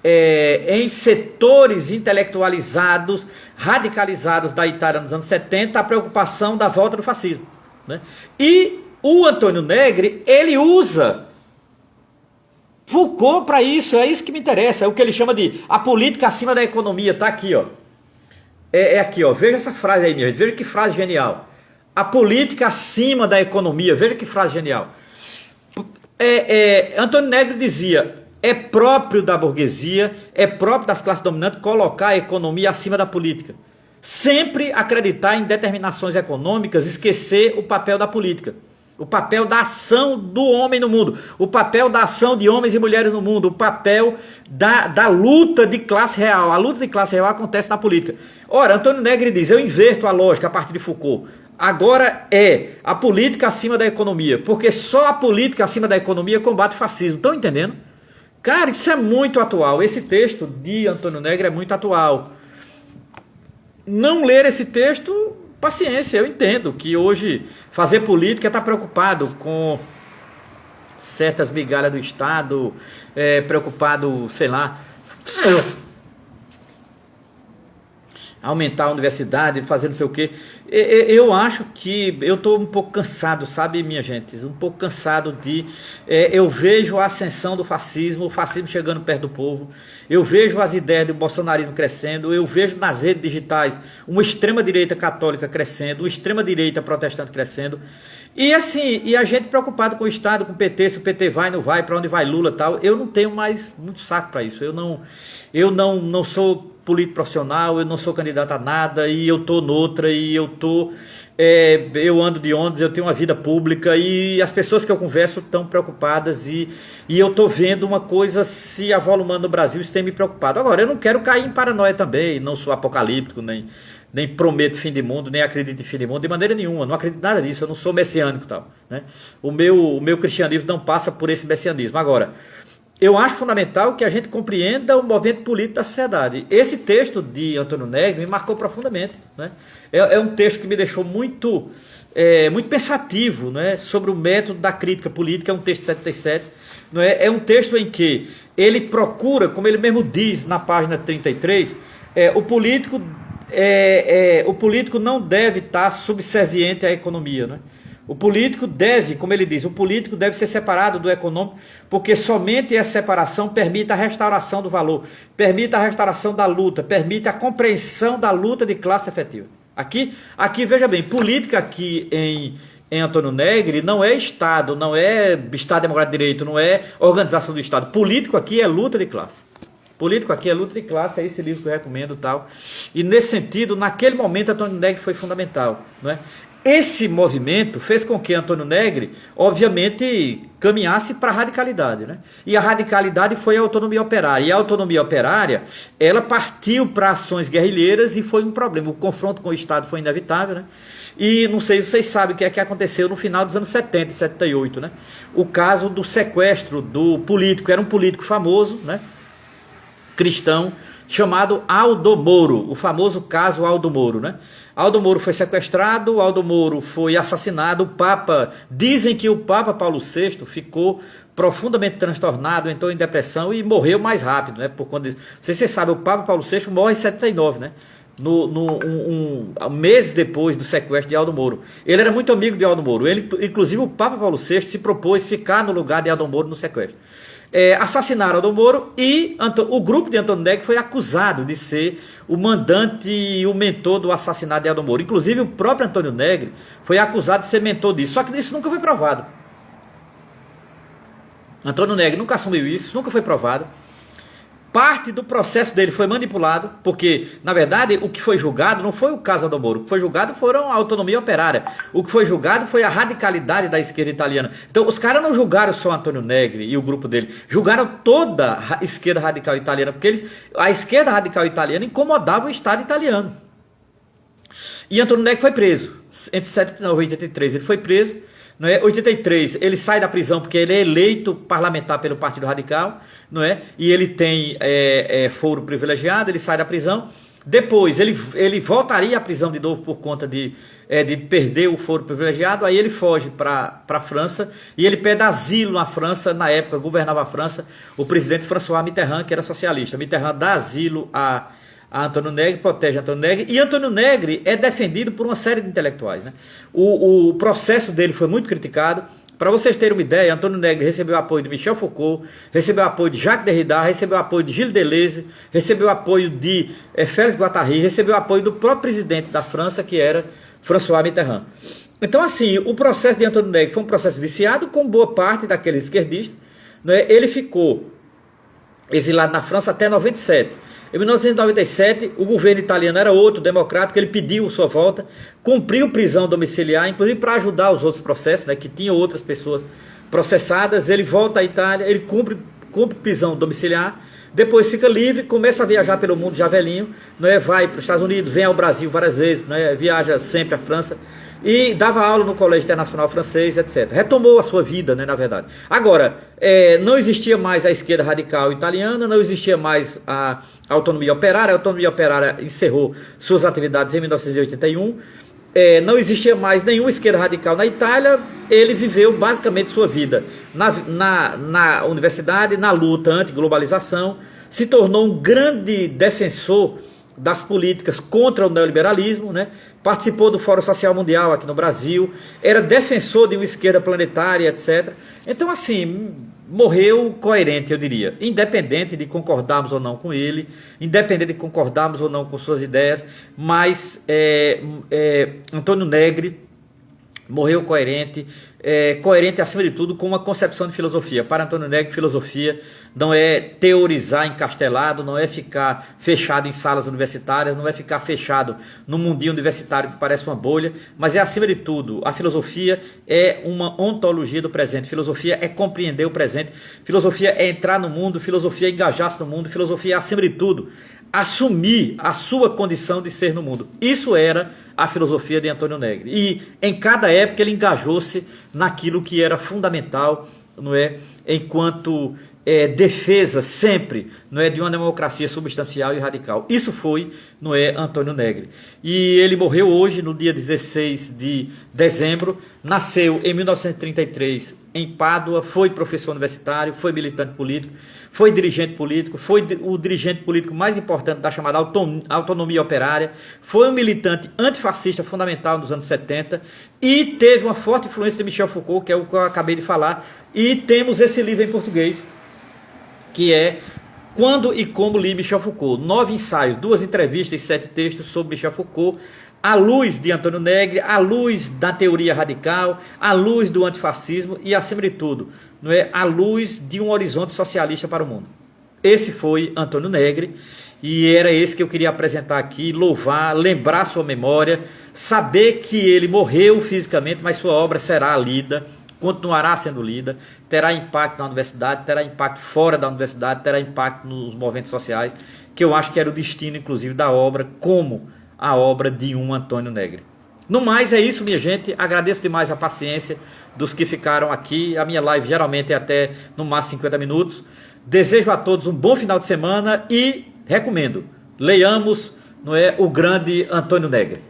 em setores intelectualizados, radicalizados da Itália nos anos 70, a preocupação da volta do fascismo, né? E o Antônio Negri, ele usa Foucault para isso, é isso que me interessa, é o que ele chama de a política acima da economia, tá aqui, ó. Aqui, ó, veja essa frase aí, minha gente, veja que frase genial. A política acima da economia, veja que frase genial. Antônio Negri dizia, é próprio da burguesia, é próprio das classes dominantes colocar a economia acima da política. Sempre acreditar em determinações econômicas, esquecer o papel da política. O papel da ação do homem no mundo, o papel da ação de homens e mulheres no mundo, o papel da luta de classe real. A luta de classe real acontece na política. Ora, Antônio Negri diz, eu inverto a lógica a partir de Foucault. Agora é a política acima da economia, porque só a política acima da economia combate o fascismo. Estão entendendo? Cara, isso é muito atual. Esse texto de Antônio Negri é muito atual. Não ler esse texto... Paciência, eu entendo que hoje fazer política está preocupado com certas migalhas do Estado, preocupado, sei lá, aumentar a universidade, fazer não sei o quê. Eu acho que eu estou um pouco cansado, sabe, minha gente? Um pouco cansado de... eu vejo a ascensão do fascismo, o fascismo chegando perto do povo. Eu vejo as ideias do bolsonarismo crescendo. Eu vejo nas redes digitais uma extrema-direita católica crescendo, uma extrema-direita protestante crescendo. E assim, e a gente preocupado com o Estado, com o PT, se o PT vai, não vai, para onde vai Lula e tal. Eu não tenho mais muito saco para isso. Eu não sou político profissional, eu não sou candidato a nada, e eu tô noutra, e eu ando de ônibus, eu tenho uma vida pública, e as pessoas que eu converso estão preocupadas, e eu tô vendo uma coisa se avolumando no Brasil, isso tem me preocupado. Agora, eu não quero cair em paranoia também, não sou apocalíptico, nem prometo fim de mundo, nem acredito em fim de mundo, de maneira nenhuma, não acredito em nada disso, eu não sou messiânico e tal, né? O meu cristianismo não passa por esse messianismo. Agora, eu acho fundamental que a gente compreenda o movimento político da sociedade. Esse texto de Antônio Negri me marcou profundamente, né? É um texto que me deixou muito pensativo, né, sobre o método da crítica política. É um texto de 77, não é? É um texto em que ele procura, como ele mesmo diz na página 33, o político não deve estar subserviente à economia, né? O político deve, como ele diz, o político deve ser separado do econômico, porque somente essa separação permite a restauração do valor, permite a restauração da luta, permite a compreensão da luta de classe efetiva. Aqui veja bem, política aqui em Antônio Negri não é Estado, não é Estado Democrático de Direito, não é organização do Estado. Político aqui é luta de classe. Político aqui é luta de classe, é esse livro que eu recomendo e tal. E nesse sentido, naquele momento, Antônio Negri foi fundamental, não é? Esse movimento fez com que Antônio Negri, obviamente, caminhasse para a radicalidade, né? E a radicalidade foi a autonomia operária. E a autonomia operária, ela partiu para ações guerrilheiras e foi um problema. O confronto com o Estado foi inevitável, né? E não sei, vocês sabem o que é que aconteceu no final dos anos 70 e 78, né? O caso do sequestro do político, era um político famoso, né, cristão, chamado Aldo Moro, o famoso caso Aldo Moro, né? Aldo Moro foi sequestrado, Aldo Moro foi assassinado, o Papa, dizem que o Papa Paulo VI ficou profundamente transtornado, entrou em depressão e morreu mais rápido, né? Por conta disso. Não sei se vocês sabem, o Papa Paulo VI morre em 79, né? Meses depois do sequestro de Aldo Moro. Ele era muito amigo de Aldo Moro. Inclusive o Papa Paulo VI se propôs ficar no lugar de Aldo Moro no sequestro. Assassinaram Aldo Moro e o grupo de Antônio Negri foi acusado de ser o mandante e o mentor do assassinato de Aldo Moro. Inclusive o próprio Antônio Negri foi acusado de ser mentor disso, só que isso nunca foi provado. Antônio Negri nunca assumiu isso, nunca foi provado. Parte do processo dele foi manipulado, porque, na verdade, o que foi julgado não foi o caso Aldo Moro. O que foi julgado foram a autonomia operária. O que foi julgado foi a radicalidade da esquerda italiana. Então, os caras não julgaram só Antônio Negri e o grupo dele. Julgaram toda a esquerda radical italiana, porque a esquerda radical italiana incomodava o Estado italiano. E Antônio Negri foi preso. Entre 79 e 83 ele foi preso. Não é? 83 ele sai da prisão porque ele é eleito parlamentar pelo Partido Radical, não é? E ele tem foro privilegiado, ele sai da prisão Depois ele voltaria à prisão de novo por conta de perder o foro privilegiado. Aí ele foge para a França e ele pede asilo na França. Na época governava a França o presidente François Mitterrand, que era socialista. Mitterrand dá asilo a Antônio Negri, protege Antônio Negri, e Antônio Negri é defendido por uma série de intelectuais, né? O processo dele foi muito criticado. Para vocês terem uma ideia, Antônio Negri recebeu apoio de Michel Foucault, recebeu apoio de Jacques Derrida, recebeu apoio de Gilles Deleuze, recebeu apoio de Félix Guattari, recebeu apoio do próprio presidente da França, que era François Mitterrand. Então, assim, o processo de Antônio Negri foi um processo viciado, com boa parte daqueles esquerdistas, né? Ele ficou exilado na França até 97. Em 1997, o governo italiano era outro, democrático, ele pediu sua volta, cumpriu prisão domiciliar, inclusive para ajudar os outros processos, né, que tinham outras pessoas processadas. Ele volta à Itália, ele cumpre prisão domiciliar, depois fica livre, começa a viajar pelo mundo já velhinho, né, vai para os Estados Unidos, vem ao Brasil várias vezes, né, viaja sempre à França, e dava aula no Colégio Internacional Francês, etc. Retomou a sua vida, né, na verdade. Agora, não existia mais a esquerda radical italiana, não existia mais a autonomia operária. A autonomia operária encerrou suas atividades em 1981. Não existia mais nenhuma esquerda radical na Itália. Ele viveu basicamente sua vida na universidade, na luta anti-globalização, se tornou um grande defensor das políticas contra o neoliberalismo, né? Participou do Fórum Social Mundial aqui no Brasil, era defensor de uma esquerda planetária, etc. Então, assim, morreu coerente, eu diria, independente de concordarmos ou não com ele, independente de concordarmos ou não com suas ideias, mas Antônio Negri morreu coerente, coerente acima de tudo com uma concepção de filosofia. Para Antônio Negri, filosofia não é teorizar encastelado, não é ficar fechado em salas universitárias, não é ficar fechado no mundinho universitário que parece uma bolha, mas é acima de tudo, a filosofia é uma ontologia do presente, filosofia é compreender o presente, filosofia é entrar no mundo, filosofia é engajar-se no mundo, filosofia é acima de tudo assumir a sua condição de ser no mundo. Isso era a filosofia de Antônio Negri. E em cada época ele engajou-se naquilo que era fundamental, não é, enquanto defesa sempre, não é, de uma democracia substancial e radical. Isso foi, não é, Antônio Negri. E ele morreu hoje, no dia 16 de dezembro, nasceu em 1933 em Pádua, foi professor universitário, foi militante político, foi dirigente político, foi o dirigente político mais importante da chamada autonomia operária, foi um militante antifascista fundamental nos anos 70 e teve uma forte influência de Michel Foucault, que é o que eu acabei de falar, e temos esse livro em português, que é Quando e Como Li Michel Foucault. 9 ensaios, 2 entrevistas e 7 textos sobre Michel Foucault, à luz de Antônio Negri, à luz da teoria radical, à luz do antifascismo e, acima de tudo, não é, à luz de um horizonte socialista para o mundo. Esse foi Antônio Negri e era esse que eu queria apresentar aqui, louvar, lembrar sua memória, saber que ele morreu fisicamente, mas sua obra será lida, continuará sendo lida, terá impacto na universidade, terá impacto fora da universidade, terá impacto nos movimentos sociais, que eu acho que era o destino, inclusive, da obra, como a obra de um Antônio Negri. No mais, é isso, minha gente. Agradeço demais a paciência dos que ficaram aqui. A minha live geralmente é até no máximo 50 minutos. Desejo a todos um bom final de semana e recomendo, leiamos, não é, o grande Antônio Negri.